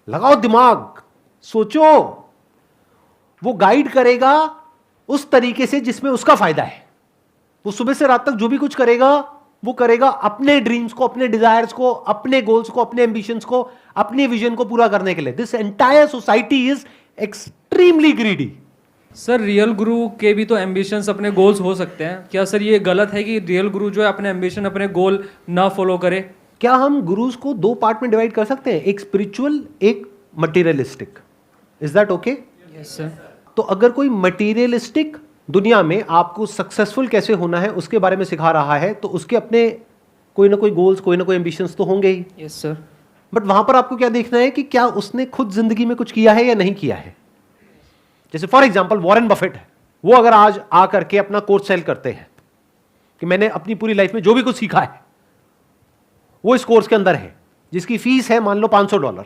लगाओ दिमाग, सोचो। वो गाइड करेगा उस तरीके से जिसमें उसका फायदा है। वो सुबह से रात तक जो भी कुछ करेगा वो करेगा अपने ड्रीम्स को, अपने डिजायर्स को, अपने गोल्स को, अपने एंबिशंस को, अपने विजन को पूरा करने के लिए। This entire society is extremely greedy. Sir real गुरु के भी तो एम्बिशंस अपने गोल्स हो सकते हैं, क्या सर ये गलत है कि रियल गुरु जो है अपने एम्बिशन अपने गोल ना फॉलो करे? क्या हम गुरुज को दो पार्ट में डिवाइड कर सकते हैं, एक स्पिरिचुअल, एक materialistic? Is that okay? Yes sir. तो अगर कोई मटेरियलिस्टिक दुनिया में आपको सक्सेसफुल कैसे होना है उसके बारे में सिखा रहा है, तो उसके अपने कोई ना कोई गोल्स, कोई ना कोई एम्बिशंस तो होंगे ही। Yes sir. बट वहां पर आपको क्या देखना है कि क्या उसने खुद जिंदगी में कुछ किया है या नहीं किया है। जैसे फॉर एग्जांपल वॉरेन बफेट है, वो अगर आज आ करके अपना कोर्स सेल करते हैं कि मैंने अपनी पूरी लाइफ में जो भी कुछ सीखा है वो इस कोर्स के अंदर है, जिसकी फीस है मान लो $500,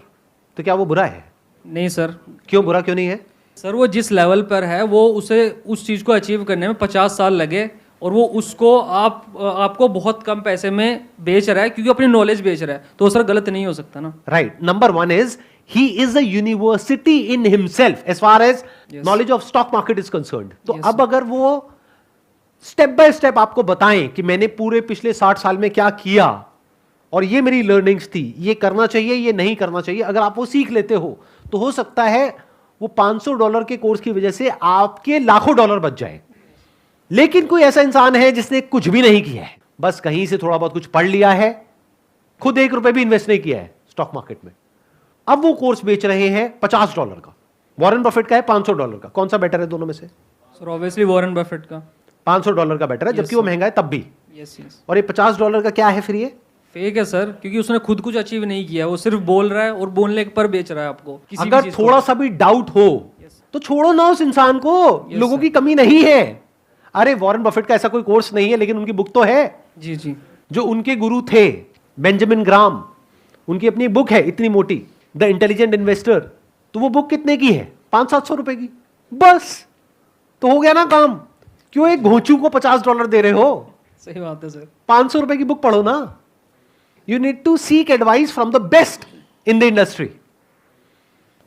तो क्या वो बुरा है? नहीं सर। क्यों बुरा क्यों नहीं है? सर वो जिस लेवल पर है वो उसे उस चीज़ को अचीव करने में 50 साल लगे और वो उसको आपको बहुत कम पैसे में बेच रहा है क्योंकि अपनी नॉलेज बेच रहा है, तो सर गलत नहीं हो सकता ना? Right. Number one is he is a university in himself as far as knowledge of stock market is concerned. तो अब अगर वो स्टेप बाय स्टेप आपको बताएं कि मैंने पूरे पिछले 60 साल में क्या किया और ये मेरी लर्निंग्स थी, ये करना चाहिए, ये नहीं करना चाहिए, अगर आप वो सीख लेते हो तो हो सकता है वो $500 के कोर्स की वजह से आपके लाखों डॉलर बच जाए। लेकिन कोई ऐसा इंसान है जिसने कुछ भी नहीं किया है, बस कहीं से थोड़ा बहुत कुछ पढ़ लिया है, खुद $1 भी इन्वेस्ट नहीं किया है स्टॉक मार्केट में, अब वो कोर्स बेच रहे हैं $50 का, वॉरेन बफेट का है $500 का, कौन सा बेटर है दोनों में से? सर ऑब्वियसली वॉरेन बफेट का। $500 का बेटर है, जबकि वो महंगा है तब भी। Yes yes. और ये $50 का क्या है फिर? ये फेक है सर, क्योंकि उसने खुद कुछ अचीव नहीं किया, वो सिर्फ बोल रहा है और बोलने पर बेच रहा है आपको। किसी भी अगर चीज़ को। थोड़ा सा भी डाउट हो तो छोड़ो ना उस इंसान को, लोगों की कमी नहीं है। अरे वॉरेन बफेट का ऐसा कोई कोर्स नहीं है, लेकिन उनकी बुक तो है। जी जी। जो उनके गुरु थे बेंजामिन ग्राम, उनकी अपनी बुक है इतनी मोटी, द इंटेलिजेंट इन्वेस्टर। तो वो बुक कितने की है? 500-700 रुपए की, बस तो हो गया ना काम। क्यों एक घोंचू को $50 दे रहे हो? सही बात है सर। 500 रुपए की बुक पढ़ो ना। You need to seek advice from the best in the industry.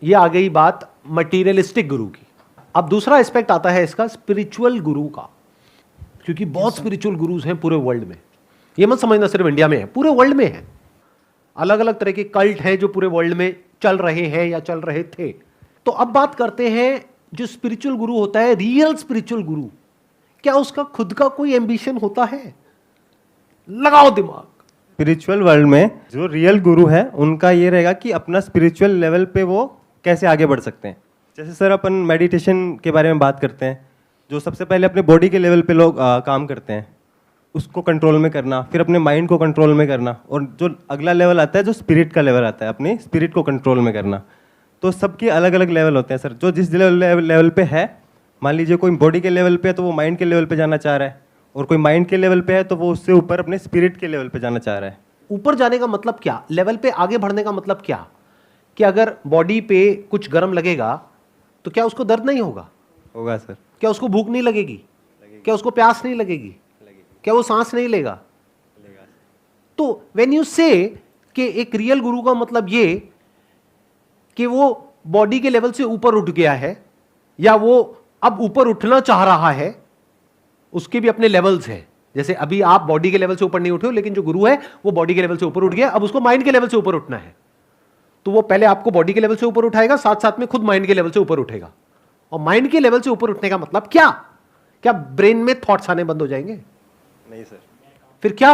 ये आ गई बात मटीरियलिस्टिक गुरु की। अब दूसरा एस्पेक्ट आता है इसका, स्पिरिचुअल गुरु का, क्योंकि बहुत स्पिरिचुअल गुरुज हैं पूरे वर्ल्ड में। ये मत समझना सिर्फ इंडिया में है, पूरे वर्ल्ड में है। अलग अलग तरह के कल्ट हैं जो पूरे वर्ल्ड में चल रहे हैं या चल रहे थे। तो अब बात करते हैं जो स्पिरिचुअल गुरु होता है, रियल स्पिरिचुअल गुरु, क्या उसका खुद का कोई एम्बिशन होता है? लगाओ दिमाग। स्पिरिचुअल वर्ल्ड में जो रियल गुरु है उनका ये रहेगा कि अपना स्पिरिचुअल लेवल पे वो कैसे आगे बढ़ सकते हैं। जैसे सर अपन मेडिटेशन के बारे में बात करते हैं, जो सबसे पहले अपने बॉडी के लेवल पे लोग काम करते हैं, उसको कंट्रोल में करना, फिर अपने माइंड को कंट्रोल में करना, और जो अगला लेवल आता है जो स्पिरिट का लेवल आता है, अपनी स्पिरिट को कंट्रोल में करना। तो सबके अलग अलग लेवल होते हैं सर। जो जिस लेवल पे है, मान लीजिए कोई बॉडी के लेवल पे है तो वो माइंड के लेवल पे जाना चाह रहा है, और कोई माइंड के लेवल पे है तो वो उससे ऊपर अपने स्पिरिट के लेवल पे जाना चाह रहा है। ऊपर जाने का मतलब क्या? लेवल पे आगे बढ़ने का मतलब क्या? कि अगर बॉडी पे कुछ गर्म लगेगा तो क्या उसको दर्द नहीं होगा? होगा सर। क्या उसको भूख नहीं लगेगी? क्या उसको प्यास नहीं लगेगी? क्या वो सांस नहीं लेगा? तो व्हेन यू से कि एक रियल गुरु का मतलब ये कि वो बॉडी के लेवल से ऊपर उठ गया है, या वो अब ऊपर उठना चाह रहा है, उसके भी अपने लेवल्स हैं। जैसे अभी आप बॉडी के लेवल से ऊपर नहीं उठे हो, लेकिन जो गुरु है वो बॉडी के लेवल से ऊपर उठ गया, अब उसको माइंड के लेवल से ऊपर उठना है। तो वो पहले आपको बॉडी के लेवल से ऊपर उठाएगा, साथ साथ में खुद माइंड के लेवल से ऊपर उठेगा। और माइंड के लेवल से ऊपर उठने का मतलब क्या? क्या ब्रेन में थॉट्स आने बंद हो जाएंगे? नहीं सर। फिर क्या